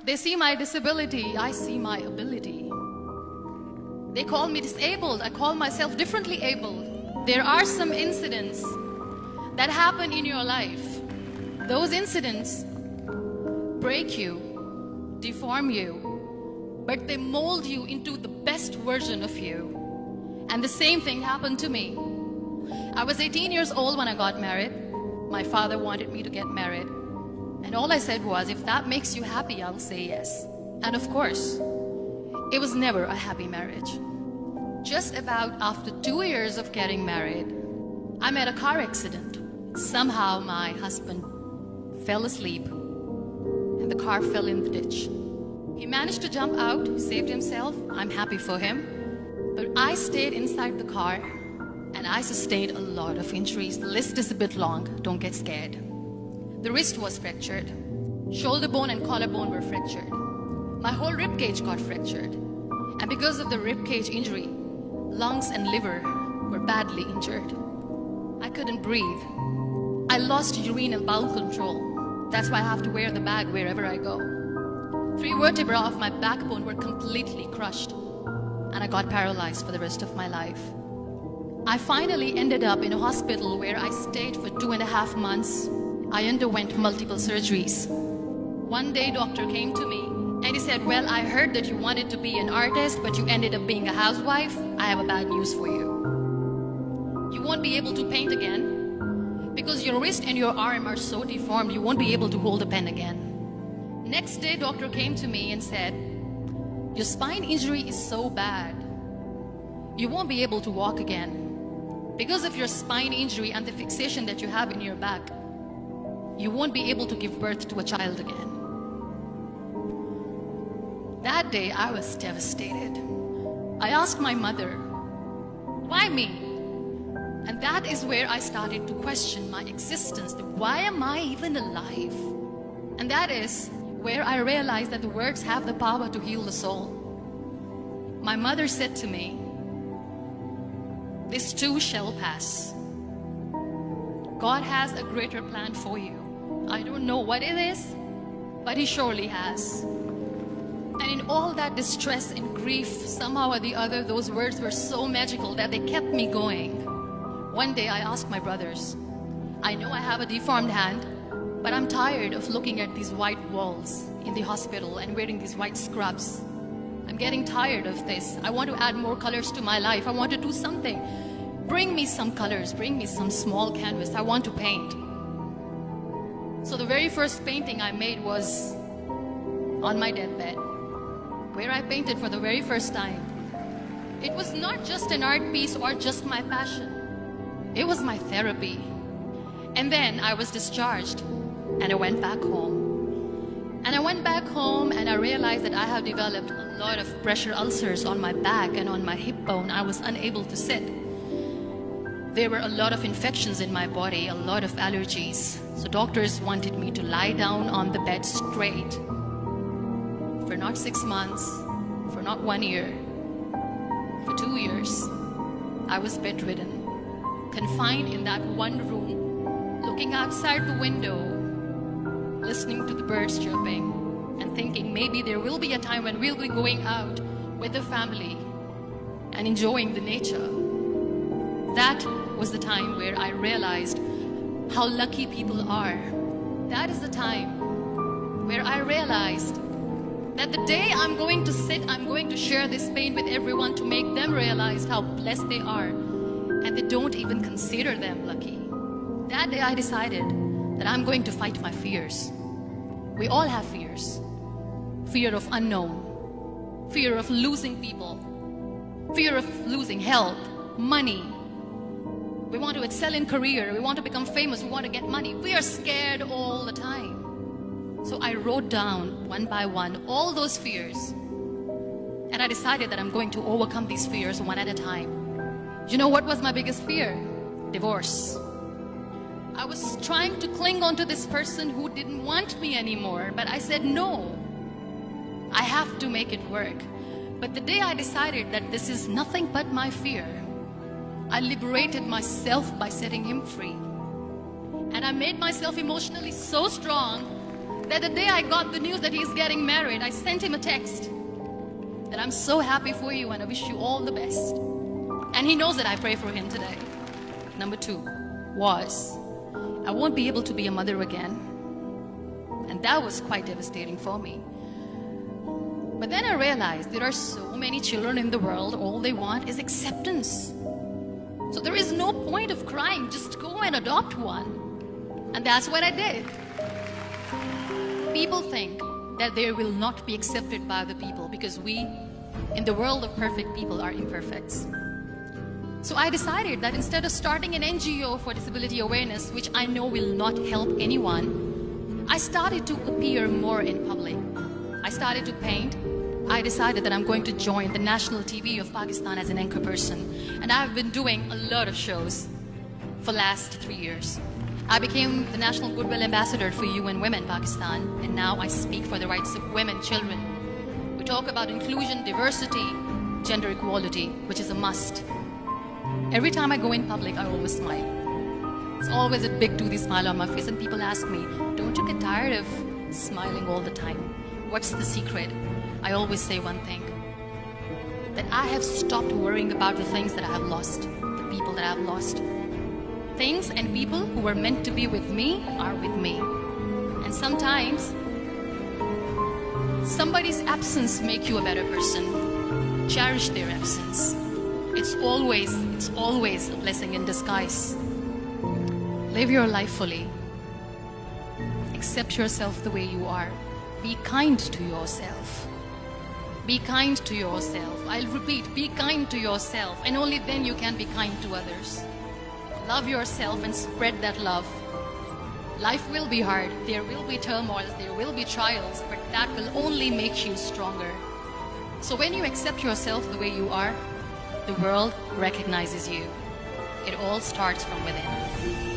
They see my disability, I see my ability. They call me disabled, I call myself differently abled. There are some incidents that happen in your life. Those incidents break you, deform you, but they mold you into the best version of you. And the same thing happened to me. I was 18 years old when I got married. My father wanted me to get married. And all I said was, if that makes you happy, I'll say yes. And of course, it was never a happy marriage. Just about after 2 years of getting married, I met a car accident. Somehow my husband fell asleep and the car fell in the ditch. He managed to jump out, saved himself. I'm happy for him. But I stayed inside the car and I sustained a lot of injuries. The list is a bit long, don't get scared. The wrist was fractured. Shoulder bone and collarbone were fractured. My whole rib cage got fractured. And because of the rib cage injury, lungs and liver were badly injured. I couldn't breathe. I lost urine and bowel control. That's why I have to wear the bag wherever I go. 3 vertebrae of my backbone were completely crushed. And I got paralyzed for the rest of my life. I finally ended up in a hospital where I stayed for 2.5 months. I underwent multiple surgeries. One day, doctor came to me and he said, well, I heard that you wanted to be an artist, but you ended up being a housewife. I have a bad news for you. You won't be able to paint again because your wrist and your arm are so deformed, you won't be able to hold a pen again. Next day, doctor came to me and said, your spine injury is so bad, you won't be able to walk again. Because of your spine injury and the fixation that you have in your back, you won't be able to give birth to a child again. That day, I was devastated. I asked my mother, why me? And that is where I started to question my existence. Why am I even alive? And that is where I realized that the words have the power to heal the soul. My mother said to me, this too shall pass. God has a greater plan for you. I don't know what it is, but He surely has. And in all that distress and grief, somehow or the other, those words were so magical that they kept me going. One day I asked my brothers, I know I have a deformed hand, but I'm tired of looking at these white walls in the hospital and wearing these white scrubs. I'm getting tired of this. I want to add more colors to my life. I want to do something. Bring me some colors, bring me some small canvas. I want to paint. So the very first painting I made was on my deathbed, where I painted for the very first time. It was not just an art piece or just my passion. It was my therapy. And then I was discharged and I went back home. And I went back home and I realized that I have developed a lot of pressure ulcers on my back and on my hip bone. I was unable to sit. There were a lot of infections in my body, a lot of allergies. So doctors wanted me to lie down on the bed straight for not 6 months, for not 1 year, for 2 years. I was bedridden, confined in that one room, looking outside the window, listening to the birds chirping, and thinking maybe there will be a time when we'll be going out with the family and enjoying the nature. That was the time where I realized how lucky people are. That is the time where I realized that the day I'm going to sit, I'm going to share this pain with everyone to make them realize how blessed they are, and they don't even consider them lucky. That day I decided that I'm going to fight my fears. We all have fears. Fear of unknown, fear of losing people, fear of losing health, money. We want to excel in career, we want to become famous, we want to get money. We are scared all the time. So I wrote down one by one all those fears. And I decided that I'm going to overcome these fears one at a time. You know what was my biggest fear? Divorce. I was trying to cling on to this person who didn't want me anymore, but I said no. I have to make it work. But the day I decided that this is nothing but my fear, I liberated myself by setting him free. And I made myself emotionally so strong that the day I got the news that he's getting married, I sent him a text that I'm so happy for you and I wish you all the best. And he knows that I pray for him today. Number 2 was, I won't be able to be a mother again. And that was quite devastating for me. But then I realized there are so many children in the world, all they want is acceptance. So there is no point of crying, just go and adopt one. And that's what I did. People think that they will not be accepted by the people because we, in the world of perfect people, are imperfects. So I decided that instead of starting an NGO for disability awareness, which I know will not help anyone, I started to appear more in public. I started to paint. I decided that I'm going to join the national TV of Pakistan as an anchor person. And I've been doing a lot of shows for the last 3 years. I became the National Goodwill Ambassador for UN Women Pakistan, and now I speak for the rights of women, children. We talk about inclusion, diversity, gender equality, which is a must. Every time I go in public, I always smile. It's always a big toothy smile on my face, and people ask me, don't you get tired of smiling all the time? What's the secret? I always say one thing, that I have stopped worrying about the things that I have lost, the people that I have lost. Things and people who were meant to be with me are with me. And sometimes, somebody's absence makes you a better person. Cherish their absence. It's always a blessing in disguise. Live your life fully. Accept yourself the way you are. Be kind to yourself. Be kind to yourself. I'll repeat, be kind to yourself, and only then you can be kind to others. Love yourself and spread that love. Life will be hard. There will be turmoils, there will be trials, but that will only make you stronger. So when you accept yourself the way you are, the world recognizes you. It all starts from within.